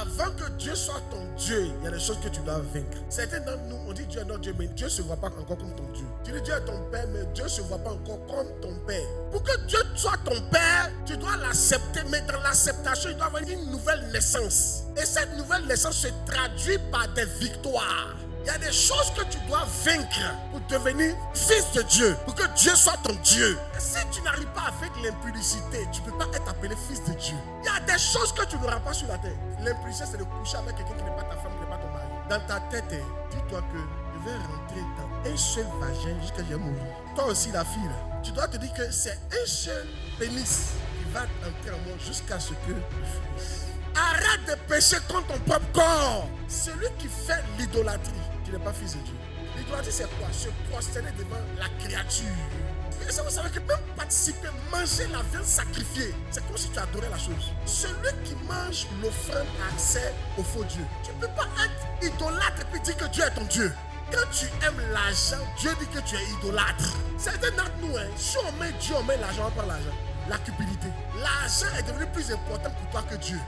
Avant que Dieu soit ton Dieu, il y a des choses que tu dois vaincre. Certains d'entre nous, on dit Dieu est notre Dieu, mais Dieu ne se voit pas encore comme ton Dieu. Tu dis Dieu est ton Père, mais Dieu ne se voit pas encore comme ton Père. Pour que Dieu soit ton Père, tu dois l'accepter, mais dans l'acceptation, il doit y avoir une nouvelle naissance. Et cette nouvelle naissance se traduit par des victoires. Il y a des choses que tu dois vaincre pour devenir fils de Dieu, pour que Dieu soit ton Dieu. Et si tu n'arrives pas avec l'impudicité, tu ne peux pas être appelé fils de Dieu. Il y a des choses que tu n'auras pas sur la terre. L'impudicité, c'est de coucher avec quelqu'un qui n'est pas ta femme, qui n'est pas ton mari. Dans ta tête, dis-toi que je vais rentrer dans un seul vagin jusqu'à ce que je mourir. Toi aussi, la fille, là, tu dois te dire que c'est un seul pénis qui va entrer en moi jusqu'à ce que je finisse. Arrête de pécher contre ton propre corps. Celui qui fait l'idolâtrie, qui n'est pas fils de Dieu. L'idolâtrie, c'est quoi? Se prosterner devant la créature. Et ça, vous savez que même participer, manger la viande sacrifiée, c'est comme si tu adorais la chose. Celui qui mange l'offrande a accès au faux Dieu. Tu ne peux pas être idolâtre et puis dire que Dieu est ton Dieu. Quand tu aimes l'argent, Dieu dit que tu es idolâtre. Certains d'entre nous, si on met Dieu, on met l'argent, on prend l'argent. La cupidité. L'argent est devenu plus important pour toi que Dieu.